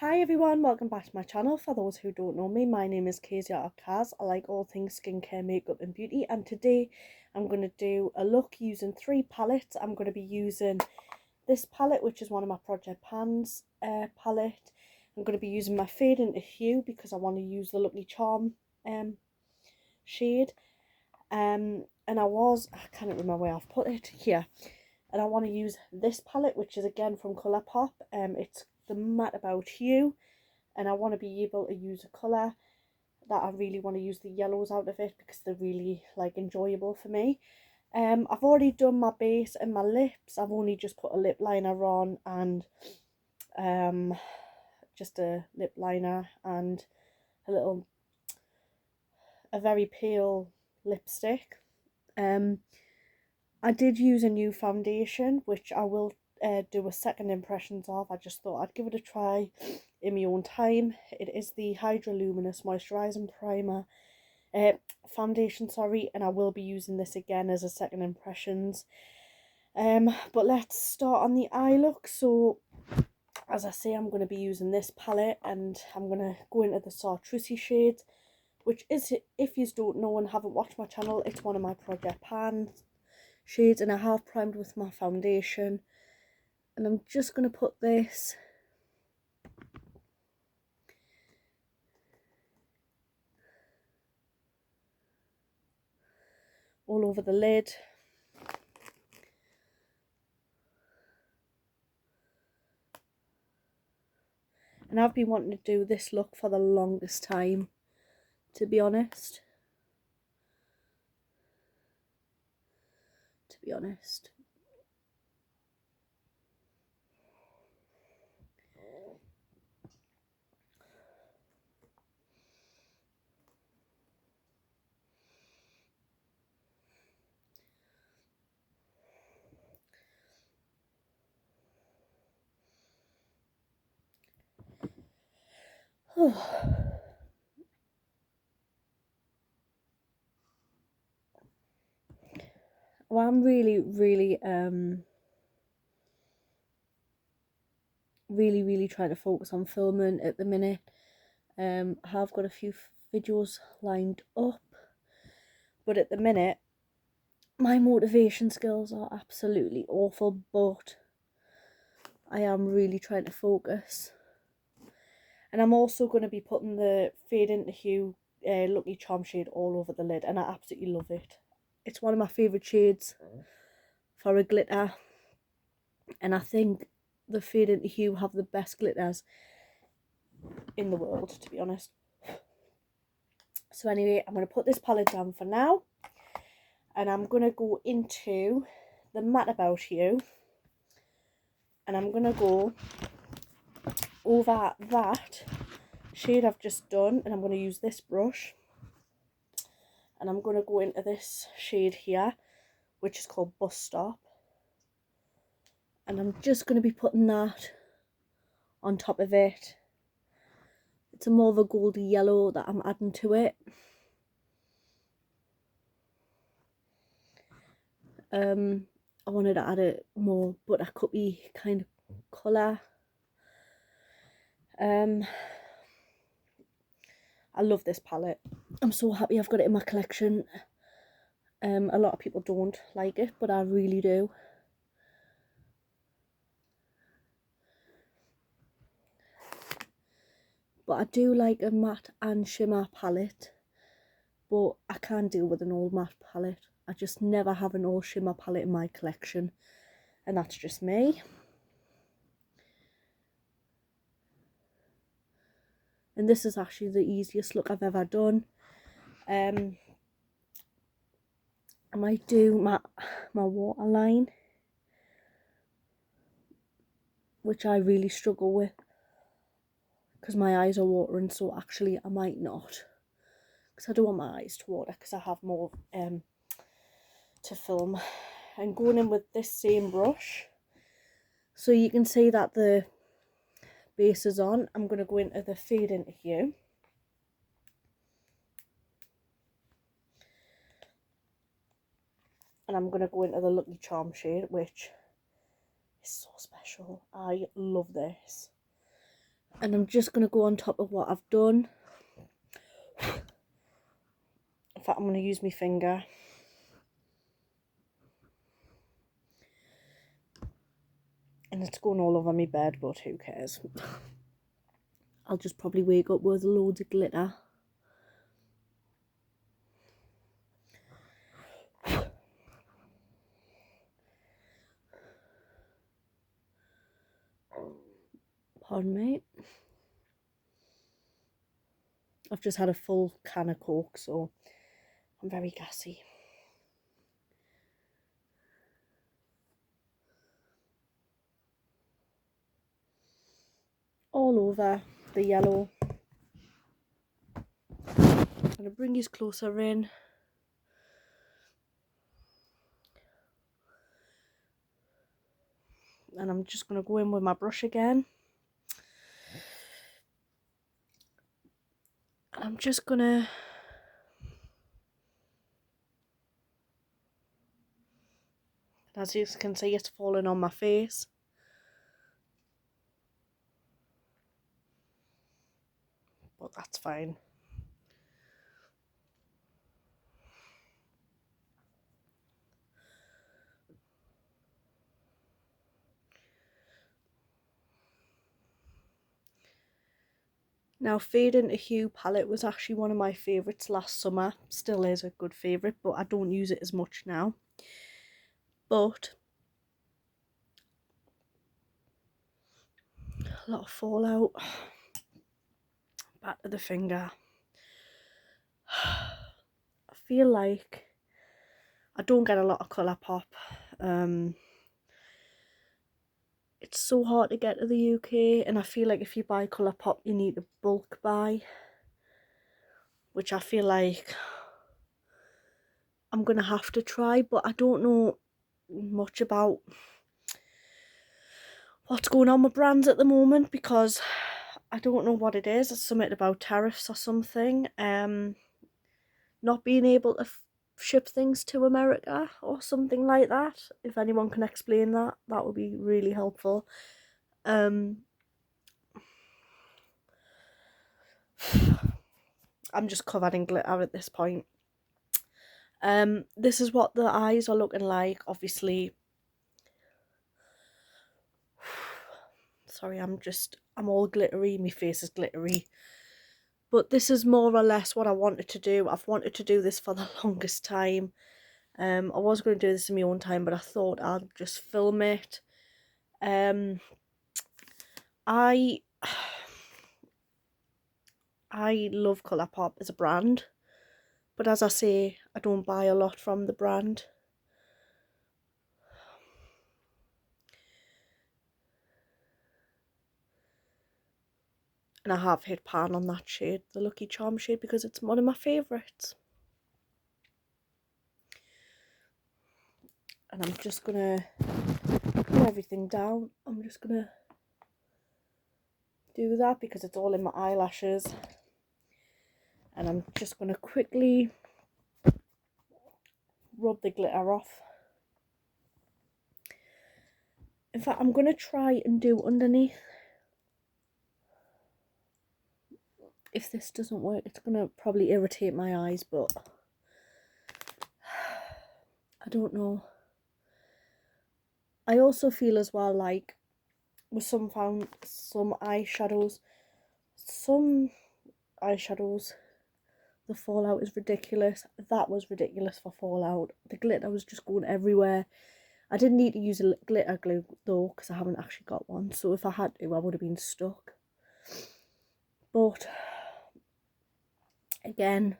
Hi everyone, welcome back to my channel. For those who don't know me, my name is Kezia or Kaz. I like all things skincare, makeup and beauty, and today I'm going to do a look using three palettes. I'm going to be using this palette, which is one of my Project Pans palette. I'm going to be using my Fade into Hue because I want to use the Lucky Charm shade. And I can't remember where I've put it, here. And I want to use this palette, which is again from Colourpop. It's the Matte About Hue, and I want to be able to use a colour that I really want to use the yellows out of it because they're really enjoyable for me. I've already done my base and my lips. I've only just put a lip liner on and just a lip liner and a very pale lipstick. I did use a new foundation, which I will do a second impressions of. I just thought I'd give it a try in my own time. It is the Hydra Luminous Moisturising Primer foundation, and I will be using this again as a second impressions. But let's start on the eye look. So as I say, I'm going to be using this palette and I'm going to go into the Chartreuse shade, which is, if you don't know and haven't watched my channel, it's one of my Project Pan shades, and I have primed with my foundation. And I'm just going to put this all over the lid. And I've been wanting to do this look for the longest time, to be honest. Well, I'm really trying to focus on filming at the minute. I have got a few videos lined up, but at the minute my motivation skills are absolutely awful, but I am really trying to focus. And I'm also going to be putting the Fade into Hue Lucky Charm shade all over the lid, and I absolutely love it. It's one of my favourite shades for a glitter, and I think the Fade into Hue have the best glitters in the world, to be honest. So anyway, I'm going to put this palette down for now, and I'm going to go into the Matte About You, and I'm going to go over that shade I've just done, and I'm going to use this brush, and I'm going to go into this shade here, which is called Bus Stop, and I'm just going to be putting that on top of it. It's a more of a goldy yellow that I'm adding to it. I wanted to add a more buttercupy kind of colour. I love this palette. I'm so happy I've got it in my collection. A lot of people don't like it, but I really do. But I do like a matte and shimmer palette, but I can't deal with an all matte palette. I just never have an all shimmer palette in my collection, and that's just me. And this is actually the easiest look I've ever done. I might do my waterline, which I really struggle with because my eyes are watering, so actually I might not, because I don't want my eyes to water because I have more to film. And going in with this same brush, so you can see that the base is on, I'm going to go into the Fade into Hue. And I'm going to go into the Lucky Charm shade, which is so special. I love this. And I'm just going to go on top of what I've done. In fact, I'm going to use my finger. And it's going all over my bed, but who cares? I'll just probably wake up with loads of glitter. Pardon me. I've just had a full can of Coke, so I'm very gassy. All over the yellow. I'm going to bring you closer in. And I'm just going to go in with my brush again. And I'm just going to... As you can see, it's falling on my face. But that's fine. Now, Fade into Hue palette was actually one of my favourites last summer. Still is a good favourite, but I don't use it as much now. But a lot of fallout. Back of the finger. I feel like I don't get a lot of Colourpop. It's so hard to get to the UK, and I feel like if you buy Colourpop, you need to bulk buy, which I feel like I'm gonna have to try, but I don't know much about what's going on with brands at the moment, because I don't know what it is. It's something about tariffs or something, not being able to ship things to America or something like that. If anyone can explain that, that would be really helpful. I'm just covered in glitter at this point. This is what the eyes are looking like. Obviously, sorry, I'm all glittery, my face is glittery, but this is more or less what I wanted to do. I've wanted to do this for the longest time. I was going to do this in my own time, but I thought I'd just film it. I love Colourpop as a brand, but as I say, I don't buy a lot from the brand. And I have hit pan on that shade, the Lucky Charm shade, because it's one of my favourites. And I'm just gonna put everything down. I'm just gonna do that because it's all in my eyelashes. And I'm just gonna quickly rub the glitter off. In fact, I'm gonna try and do underneath. If this doesn't work, it's gonna probably irritate my eyes, but I don't know. I also feel as well like with some eyeshadows, the fallout is ridiculous. That was ridiculous for fallout. The glitter was just going everywhere. I didn't need to use a glitter glue though, because I haven't actually got one. So if I had to, I would have been stuck. But again,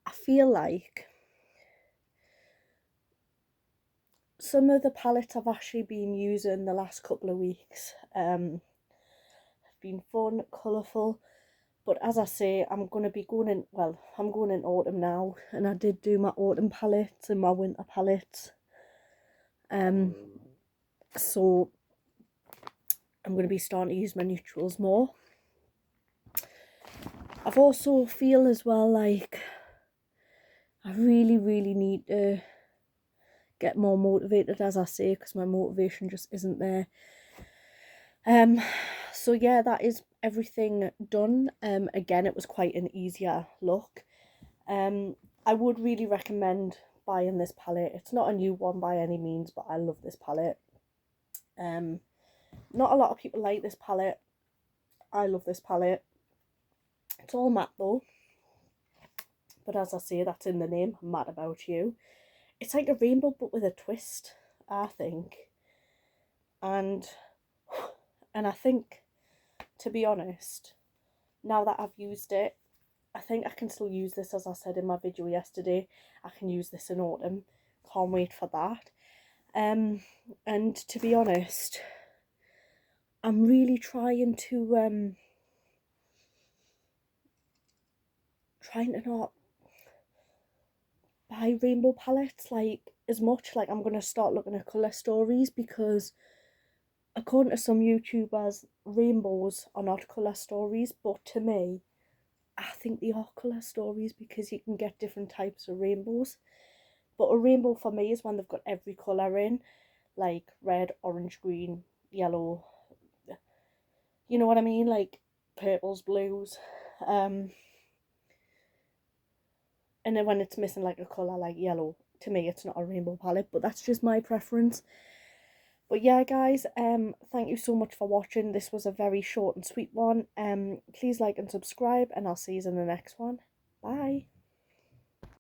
I feel like some of the palettes I've actually been using the last couple of weeks have been fun, colourful. But as I say, I'm going to be going in, well, I'm going in autumn now, and I did do my autumn palettes and my winter palettes. So I'm going to be starting to use my neutrals more. I've also feel as well like I really need to get more motivated, as I say, because my motivation just isn't there. So yeah, that is everything done. Again, it was quite an easier look. I would really recommend buying this palette. It's not a new one by any means, but I love this palette. Not a lot of people like this palette. I love this palette. It's all matte though, but as I say, that's in the name, Matte About You. It's like a rainbow but with a twist, I think. And I think, to be honest, now that I've used it, I think I can still use this, as I said in my video yesterday. I can use this in autumn. Can't wait for that. And to be honest, I'm really trying to not buy rainbow palettes like as much. Like, I'm gonna start looking at colour stories, because according to some YouTubers, rainbows are not colour stories, but to me, I think they are colour stories, because you can get different types of rainbows. But a rainbow for me is when they've got every colour in, like red, orange, green, yellow, you know what I mean, like purples, blues. And then when it's missing like a colour like yellow, to me it's not a rainbow palette, but that's just my preference. But yeah, guys, thank you so much for watching. This was a very short and sweet one. Please like and subscribe, and I'll see you in the next one. Bye.